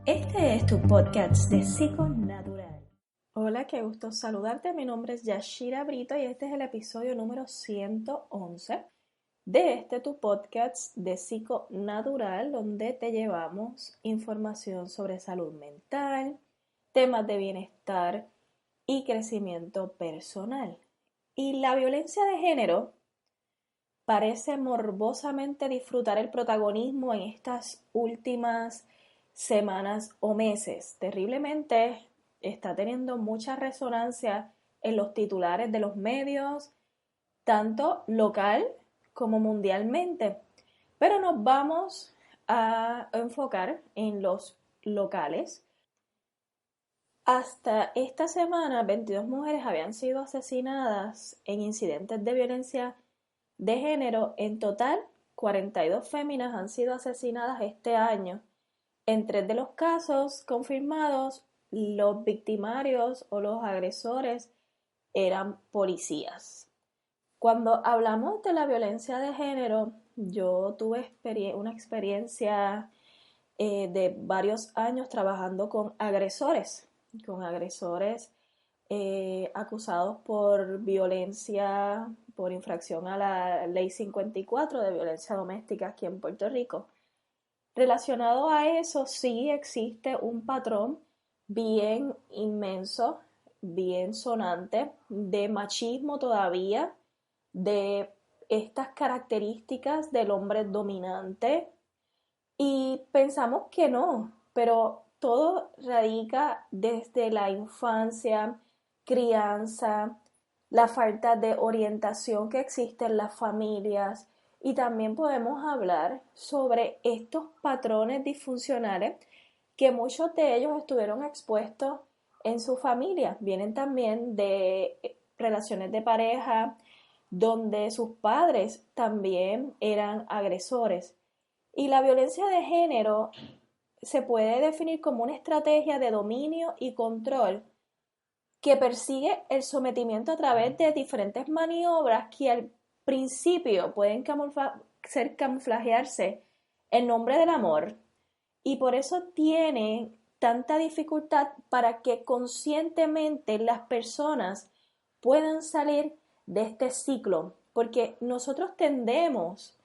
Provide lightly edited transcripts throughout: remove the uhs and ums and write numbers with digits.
Este es tu podcast de Psiconatural. Hola, qué gusto saludarte. Mi nombre es Yashira Brito y este es el episodio número 111 de tu podcast de Psiconatural, donde te llevamos información sobre salud mental, temas de bienestar y crecimiento personal. Y la violencia de género parece morbosamente disfrutar el protagonismo en estas últimas semanas o meses. Terriblemente está teniendo mucha resonancia en los titulares de los medios, tanto local como mundialmente. Pero nos vamos a enfocar en los locales. Hasta esta semana, 22 mujeres habían sido asesinadas en incidentes de violencia de género. En total, 42 féminas han sido asesinadas este año. En 3 de los casos confirmados, los victimarios o los agresores eran policías. Cuando hablamos de la violencia de género, yo tuve una experiencia de varios años trabajando con agresores acusados por violencia, por infracción a la Ley 54 de violencia doméstica aquí en Puerto Rico. Relacionado a eso, sí existe un patrón bien inmenso, bien sonante, de machismo todavía, de estas características del hombre dominante, y pensamos que no, pero todo radica desde la infancia, crianza, la falta de orientación que existe en las familias, y también podemos hablar sobre estos patrones disfuncionales que muchos de ellos estuvieron expuestos en su familia. Vienen también de relaciones de pareja donde sus padres también eran agresores. Y la violencia de género se puede definir como una estrategia de dominio y control que persigue el sometimiento a través de diferentes maniobras que al principio pueden camuflajearse en nombre del amor, y por eso tiene tanta dificultad para que conscientemente las personas puedan salir de este ciclo, porque nosotros tendemos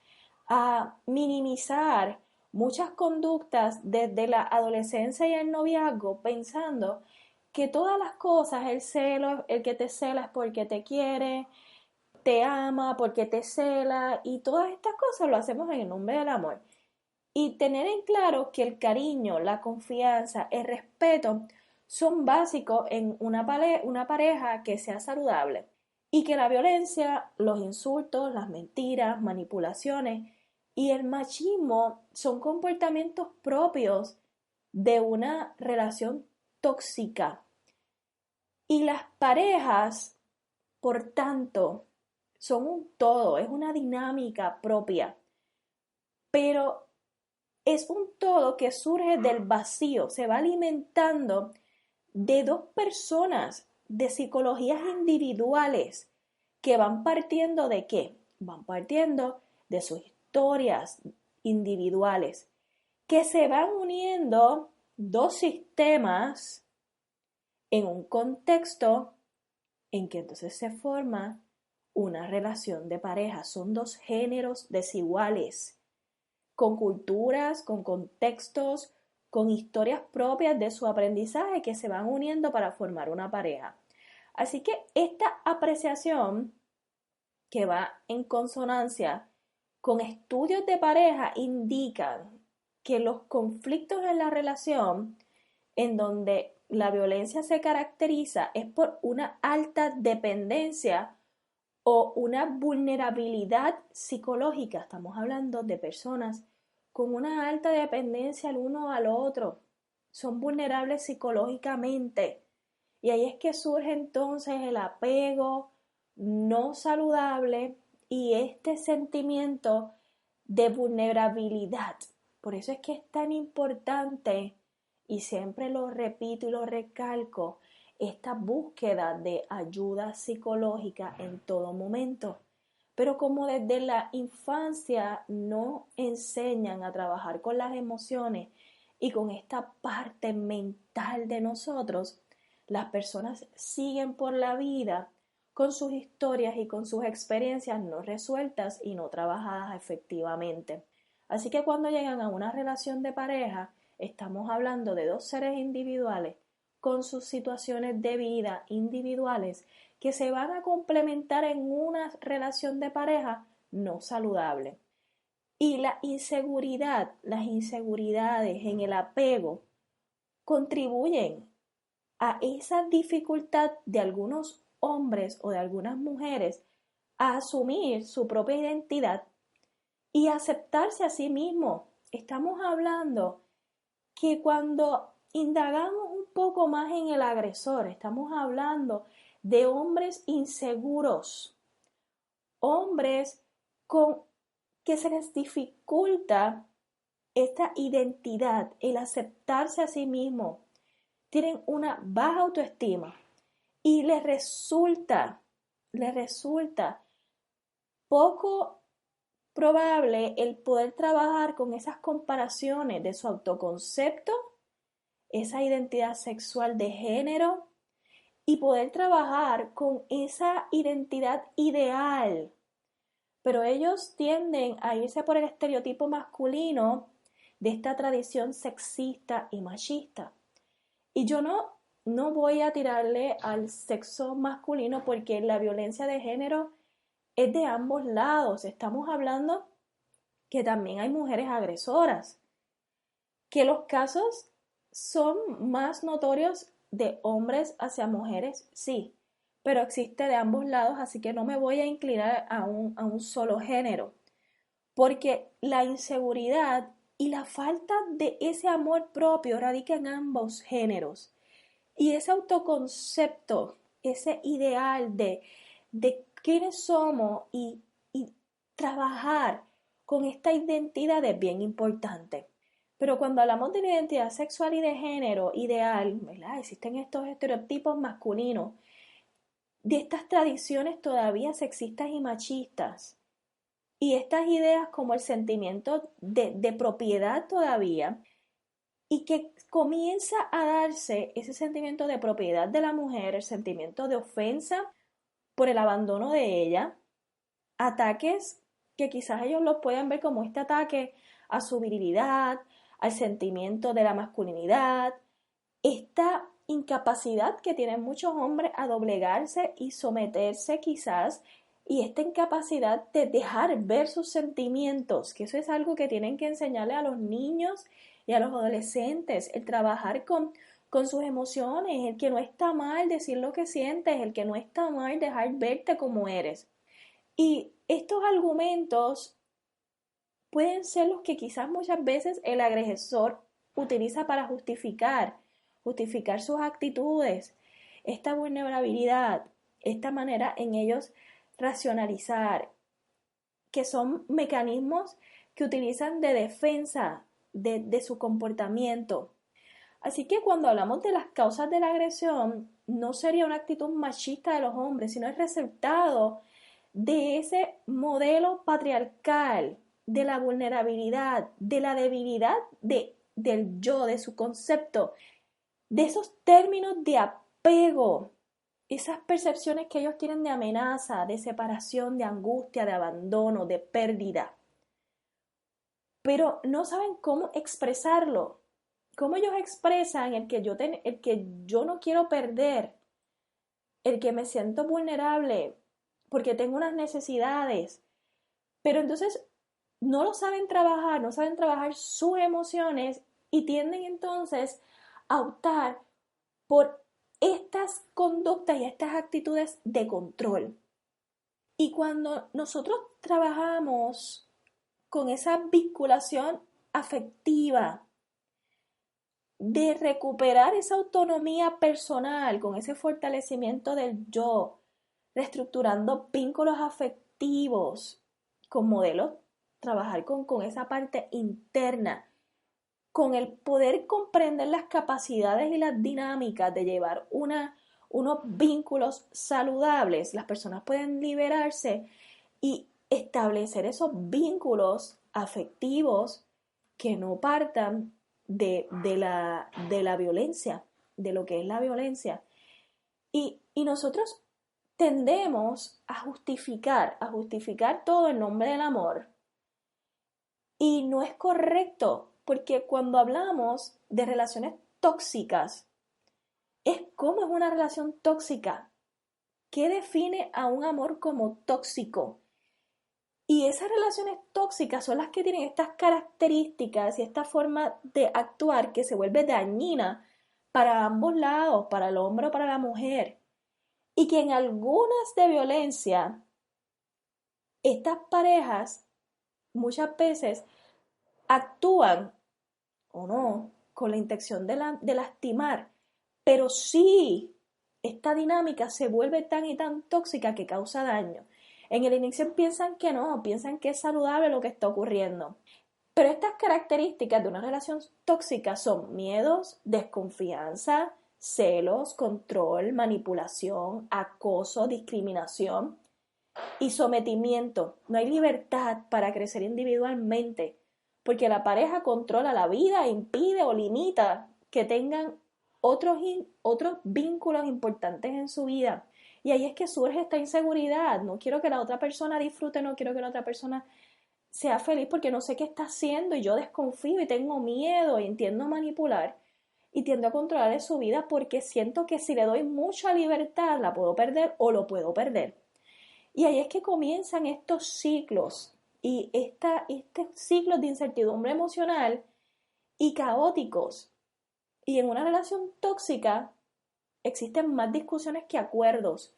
a minimizar muchas conductas desde la adolescencia y el noviazgo, pensando que todas las cosas, el celo, el que te cela es porque te quiere, te ama porque te cela, y todas estas cosas lo hacemos en el nombre del amor. Y tener en claro que el cariño, la confianza, el respeto son básicos en una pareja que sea saludable, y que la violencia, los insultos, las mentiras, manipulaciones y el machismo son comportamientos propios de una relación tóxica. Y las parejas, por tanto, son un todo, es una dinámica propia, pero es un todo que surge del vacío, se va alimentando de dos personas, de psicologías individuales que van partiendo ¿de qué? Van partiendo de sus historias individuales, que se van uniendo dos sistemas en un contexto en que entonces se forma una relación de pareja. Son dos géneros desiguales, con culturas, con contextos, con historias propias de su aprendizaje, que se van uniendo para formar una pareja. Así que esta apreciación, que va en consonancia con estudios de pareja, indican que los conflictos en la relación, en donde la violencia se caracteriza, es por una alta dependencia o una vulnerabilidad psicológica. Estamos hablando de personas con una alta dependencia el uno al otro. Son vulnerables psicológicamente. Y ahí es que surge entonces el apego no saludable y este sentimiento de vulnerabilidad. Por eso es que es tan importante, y siempre lo repito y lo recalco, esta búsqueda de ayuda psicológica en todo momento. Pero como desde la infancia no enseñan a trabajar con las emociones Y con esta parte mental de nosotros, las personas siguen por la vida con sus historias y con sus experiencias no resueltas y no trabajadas efectivamente. Así que cuando llegan a una relación de pareja, estamos hablando de dos seres individuales con sus situaciones de vida individuales que se van a complementar en una relación de pareja no saludable. Y la inseguridad, las inseguridades en el apego contribuyen a esa dificultad de algunos hombres o de algunas mujeres a asumir su propia identidad y aceptarse a sí mismo. Estamos hablando que cuando indagamos un poco más en el agresor, estamos hablando de hombres inseguros, hombres con que se les dificulta esta identidad, el aceptarse a sí mismo, tienen una baja autoestima y les resulta poco probable el poder trabajar con esas comparaciones de su autoconcepto, esa identidad sexual de género y poder trabajar con esa identidad ideal. Pero ellos tienden a irse por el estereotipo masculino de esta tradición sexista y machista. Y yo no voy a tirarle al sexo masculino porque la violencia de género es de ambos lados. Estamos hablando que también hay mujeres agresoras, que los casos son más notorios de hombres hacia mujeres, sí, pero existe de ambos lados, así que no me voy a inclinar a un solo género, porque la inseguridad y la falta de ese amor propio radica en ambos géneros. Y ese autoconcepto, ese ideal de quiénes somos y trabajar con esta identidad es bien importante. Pero cuando hablamos de la identidad sexual y de género ideal, ¿verdad? Existen estos estereotipos masculinos, de estas tradiciones todavía sexistas y machistas, y estas ideas como el sentimiento de propiedad todavía, y que comienza a darse ese sentimiento de propiedad de la mujer, el sentimiento de ofensa por el abandono de ella, ataques que quizás ellos los puedan ver como este ataque a su virilidad, al sentimiento de la masculinidad, esta incapacidad que tienen muchos hombres a doblegarse y someterse quizás, y esta incapacidad de dejar ver sus sentimientos, que eso es algo que tienen que enseñarle a los niños y a los adolescentes, el trabajar con sus emociones, el que no está mal decir lo que sientes, el que no está mal dejar verte como eres. Y estos argumentos pueden ser los que quizás muchas veces el agresor utiliza para justificar sus actitudes, esta vulnerabilidad, esta manera en ellos racionalizar, que son mecanismos que utilizan de defensa de su comportamiento. Así que cuando hablamos de las causas de la agresión, no sería una actitud machista de los hombres, sino el resultado de ese modelo patriarcal, de la vulnerabilidad, de la debilidad del yo, de su concepto, de esos términos de apego, esas percepciones que ellos tienen de amenaza, de separación, de angustia, de abandono, de pérdida. Pero no saben cómo expresarlo. Cómo ellos expresan el que yo no quiero perder, el que me siento vulnerable porque tengo unas necesidades. Pero entonces no saben trabajar sus emociones y tienden entonces a optar por estas conductas y estas actitudes de control. Y cuando nosotros trabajamos con esa vinculación afectiva, de recuperar esa autonomía personal, con ese fortalecimiento del yo, reestructurando vínculos afectivos con modelos, trabajar con esa parte interna, con el poder comprender las capacidades y las dinámicas de llevar unos vínculos saludables, las personas pueden liberarse y establecer esos vínculos afectivos que no partan de la violencia, de lo que es la violencia. Y nosotros tendemos a justificar todo en nombre del amor. Y no es correcto, porque cuando hablamos de relaciones tóxicas, es cómo es una relación tóxica. ¿Qué define a un amor como tóxico? Y esas relaciones tóxicas son las que tienen estas características y esta forma de actuar que se vuelve dañina para ambos lados, para el hombre o para la mujer. Y que en algunas de violencia, estas parejas muchas veces actúan o no con la intención de lastimar, pero sí esta dinámica se vuelve tan y tan tóxica que causa daño. En el inicio piensan que no, piensan que es saludable lo que está ocurriendo. Pero estas características de una relación tóxica son miedos, desconfianza, celos, control, manipulación, acoso, discriminación y sometimiento. No hay libertad para crecer individualmente, porque la pareja controla la vida, impide o limita que tengan otros vínculos importantes en su vida. Y ahí es que surge esta inseguridad. No quiero que la otra persona disfrute, no quiero que la otra persona sea feliz porque no sé qué está haciendo y yo desconfío y tengo miedo y tiendo a manipular y tiendo a controlar su vida porque siento que si le doy mucha libertad la puedo perder o lo puedo perder. Y ahí es que comienzan estos ciclos y estos ciclos de incertidumbre emocional y caóticos. Y en una relación tóxica existen más discusiones que acuerdos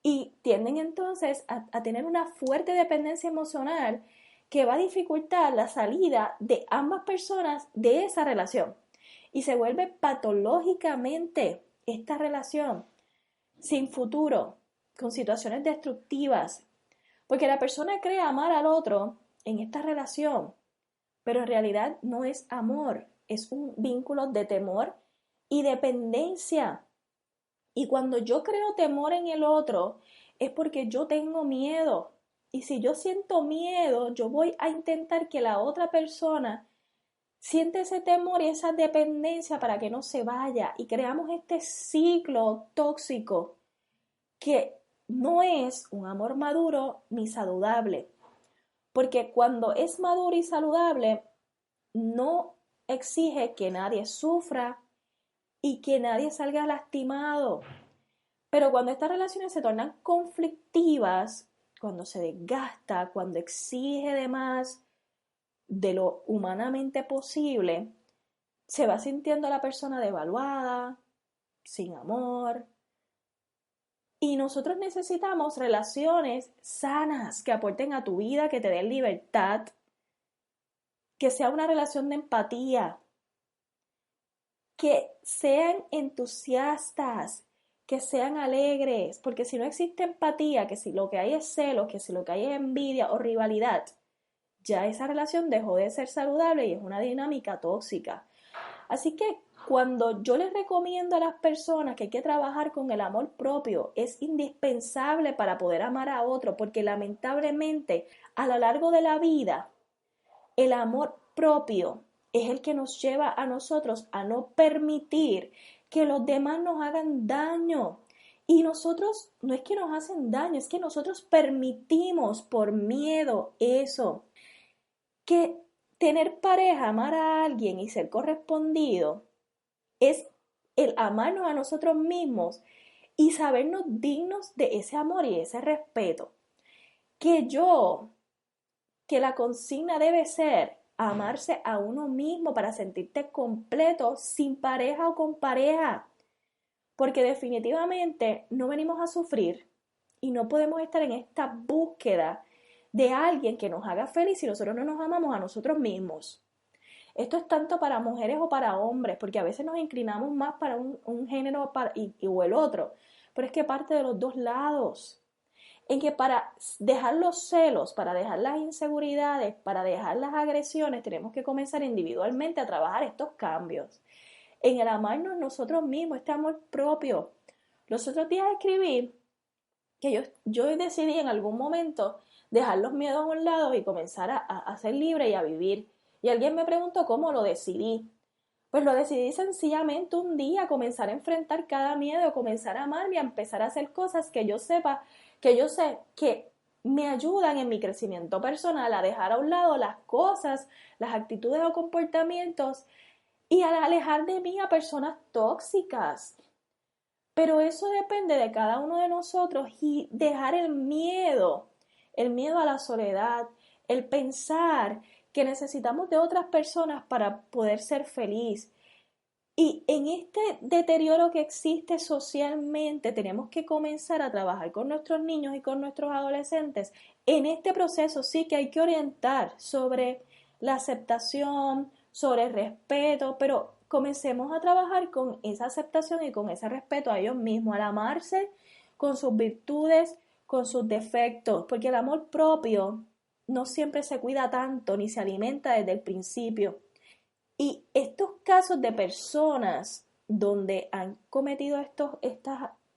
y tienden entonces a tener una fuerte dependencia emocional que va a dificultar la salida de ambas personas de esa relación. Y se vuelve patológicamente esta relación sin futuro, con situaciones destructivas, porque la persona cree amar al otro en esta relación, pero en realidad no es amor, es un vínculo de temor y dependencia. Y cuando yo creo temor en el otro, es porque yo tengo miedo. Y si yo siento miedo, yo voy a intentar que la otra persona siente ese temor y esa dependencia para que no se vaya. Y creamos este ciclo tóxico que no es un amor maduro ni saludable. Porque cuando es maduro y saludable, no exige que nadie sufra y que nadie salga lastimado. Pero cuando estas relaciones se tornan conflictivas, cuando se desgasta, cuando exige de más de lo humanamente posible, se va sintiendo la persona devaluada, sin amor. Y nosotros necesitamos relaciones sanas que aporten a tu vida, que te den libertad, que sea una relación de empatía, que sean entusiastas, que sean alegres, porque si no existe empatía, que si lo que hay es celos, que si lo que hay es envidia o rivalidad, ya esa relación dejó de ser saludable y es una dinámica tóxica. Así que cuando yo les recomiendo a las personas que hay que trabajar con el amor propio, es indispensable para poder amar a otro, porque lamentablemente a lo largo de la vida, el amor propio es el que nos lleva a nosotros a no permitir que los demás nos hagan daño. Y nosotros, no es que nos hacen daño, es que nosotros permitimos por miedo eso. Que tener pareja, amar a alguien y ser correspondido es el amarnos a nosotros mismos y sabernos dignos de ese amor y ese respeto. Que la consigna debe ser amarse a uno mismo para sentirte completo sin pareja o con pareja. Porque definitivamente no venimos a sufrir y no podemos estar en esta búsqueda de alguien que nos haga feliz si nosotros no nos amamos a nosotros mismos. Esto es tanto para mujeres o para hombres, porque a veces nos inclinamos más para un género o el otro, pero es que parte de los dos lados. En que para dejar los celos, para dejar las inseguridades, para dejar las agresiones, tenemos que comenzar individualmente a trabajar estos cambios. En el amarnos nosotros mismos, este amor propio. Los otros días escribí que yo decidí en algún momento dejar los miedos a un lado y comenzar a ser libre y a vivir. Y alguien me preguntó cómo lo decidí. Pues lo decidí sencillamente un día, comenzar a enfrentar cada miedo, comenzar a amarme, a empezar a hacer cosas que yo sepa, que yo sé que me ayudan en mi crecimiento personal, a dejar a un lado las cosas, las actitudes o comportamientos y a alejar de mí a personas tóxicas. Pero eso depende de cada uno de nosotros y dejar el miedo a la soledad, el pensar que necesitamos de otras personas para poder ser feliz. Y en este deterioro que existe socialmente, tenemos que comenzar a trabajar con nuestros niños y con nuestros adolescentes. En este proceso sí que hay que orientar sobre la aceptación, sobre el respeto, pero comencemos a trabajar con esa aceptación y con ese respeto a ellos mismos, al amarse con sus virtudes, con sus defectos, porque el amor propio no siempre se cuida tanto ni se alimenta desde el principio. Y estos casos de personas donde han cometido estos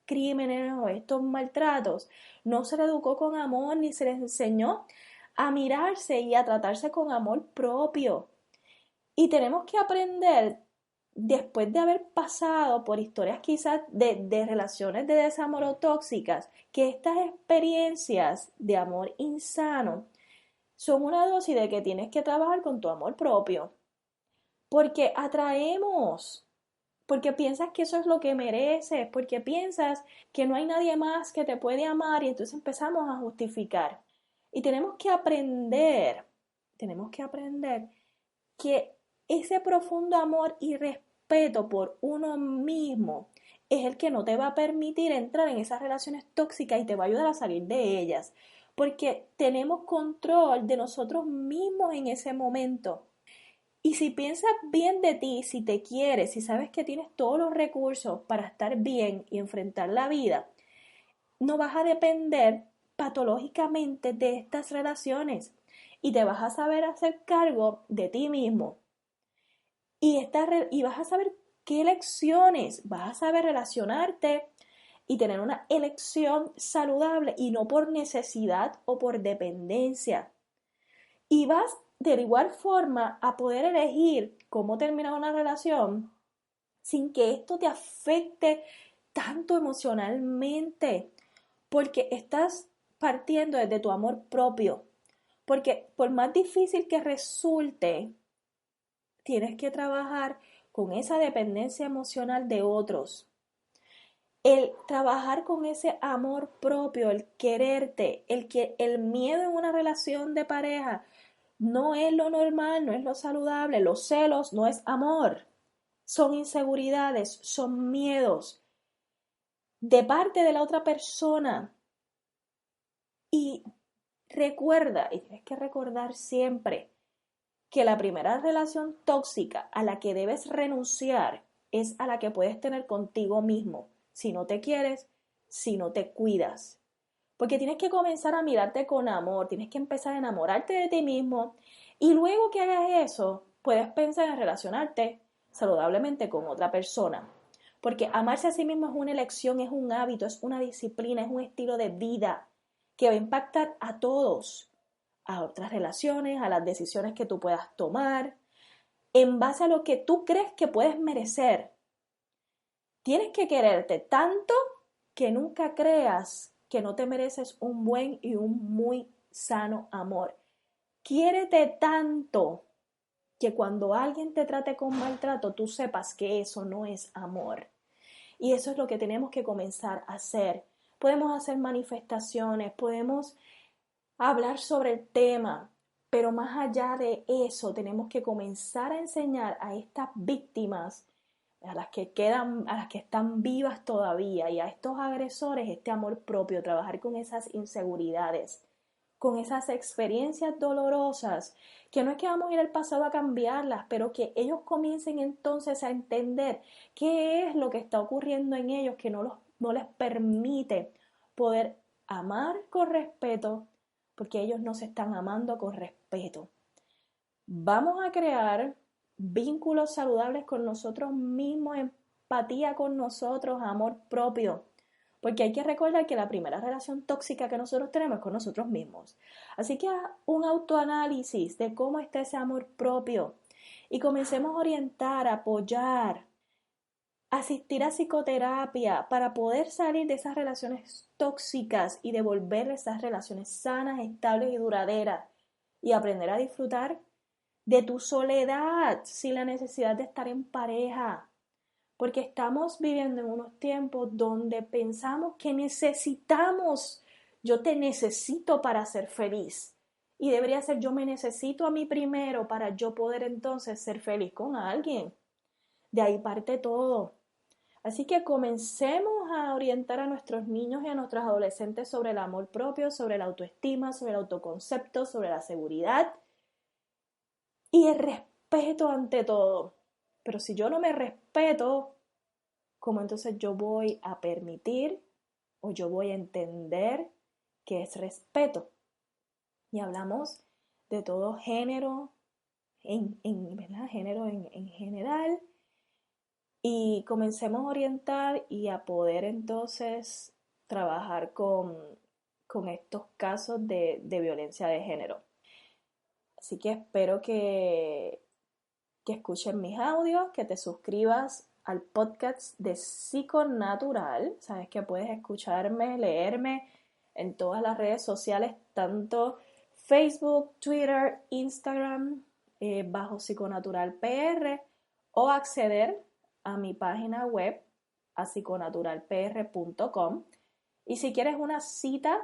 crímenes o estos maltratos, no se les educó con amor ni se les enseñó a mirarse y a tratarse con amor propio. Y tenemos que aprender, después de haber pasado por historias quizás de relaciones de desamor o tóxicas, que estas experiencias de amor insano son una dosis de que tienes que trabajar con tu amor propio. Porque atraemos, porque piensas que eso es lo que mereces, porque piensas que no hay nadie más que te puede amar y entonces empezamos a justificar. Y tenemos que aprender que ese profundo amor y respeto por uno mismo es el que no te va a permitir entrar en esas relaciones tóxicas y te va a ayudar a salir de ellas. Porque tenemos control de nosotros mismos en ese momento. Y si piensas bien de ti, si te quieres, si sabes que tienes todos los recursos para estar bien y enfrentar la vida, no vas a depender patológicamente de estas relaciones y te vas a saber hacer cargo de ti mismo. Y vas a saber qué elecciones, vas a saber relacionarte y tener una elección saludable y no por necesidad o por dependencia. Y vas de igual forma a poder elegir cómo terminar una relación sin que esto te afecte tanto emocionalmente, porque estás partiendo desde tu amor propio. Porque por más difícil que resulte, tienes que trabajar con esa dependencia emocional de otros. El trabajar con ese amor propio, el quererte, el miedo en una relación de pareja no es lo normal, no es lo saludable. Los celos no es amor. Son inseguridades, son miedos de parte de la otra persona. Y recuerda, y tienes que recordar siempre, que la primera relación tóxica a la que debes renunciar es a la que puedes tener contigo mismo, si no te quieres, si no te cuidas. Porque tienes que comenzar a mirarte con amor, tienes que empezar a enamorarte de ti mismo y luego que hagas eso, puedes pensar en relacionarte saludablemente con otra persona. Porque amarse a sí mismo es una elección, es un hábito, es una disciplina, es un estilo de vida que va a impactar a todos, a otras relaciones, a las decisiones que tú puedas tomar, en base a lo que tú crees que puedes merecer. Tienes que quererte tanto que nunca creas que no te mereces un buen y un muy sano amor. Quiérete tanto que cuando alguien te trate con maltrato, tú sepas que eso no es amor. Y eso es lo que tenemos que comenzar a hacer. Podemos hacer manifestaciones, podemos hablar sobre el tema, pero más allá de eso, tenemos que comenzar a enseñar a estas víctimas, a las que quedan, a las que están vivas todavía y a estos agresores este amor propio, trabajar con esas inseguridades, con esas experiencias dolorosas, que no es que vamos a ir al pasado a cambiarlas, pero que ellos comiencen entonces a entender qué es lo que está ocurriendo en ellos que no les permite poder amar con respeto, porque ellos no se están amando con respeto. Vamos a crear vínculos saludables con nosotros mismos, empatía con nosotros, amor propio. Porque hay que recordar que la primera relación tóxica que nosotros tenemos es con nosotros mismos. Así que haz un autoanálisis de cómo está ese amor propio y comencemos a orientar, a apoyar, asistir a psicoterapia para poder salir de esas relaciones tóxicas y devolver esas relaciones sanas, estables y duraderas y aprender a disfrutar de tu soledad sin la necesidad de estar en pareja. Porque estamos viviendo en unos tiempos donde pensamos que necesitamos, yo te necesito para ser feliz. Y debería ser yo me necesito a mí primero para yo poder entonces ser feliz con alguien. De ahí parte todo. Así que comencemos a orientar a nuestros niños y a nuestros adolescentes sobre el amor propio, sobre la autoestima, sobre el autoconcepto, sobre la seguridad y el respeto ante todo. Pero si yo no me respeto, ¿cómo entonces yo voy a permitir o yo voy a entender qué es respeto? Y hablamos de todo género, ¿verdad? Género en general. Y comencemos a orientar y a poder entonces trabajar con estos casos de violencia de género. Así que espero que escuchen mis audios, que te suscribas al podcast de Psiconatural. Sabes que puedes escucharme, leerme en todas las redes sociales, tanto Facebook, Twitter, Instagram, bajo Psiconatural PR, o acceder a mi página web, a psiconaturalpr.com. Y si quieres una cita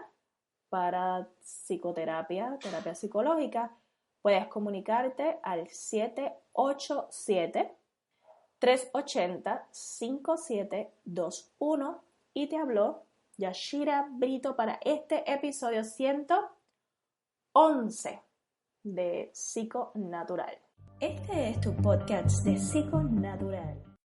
para psicoterapia, terapia psicológica, puedes comunicarte al 787-380-5721 y te habló Yashira Brito para este episodio 111 de Psiconatural. Este es tu podcast de Psiconatural.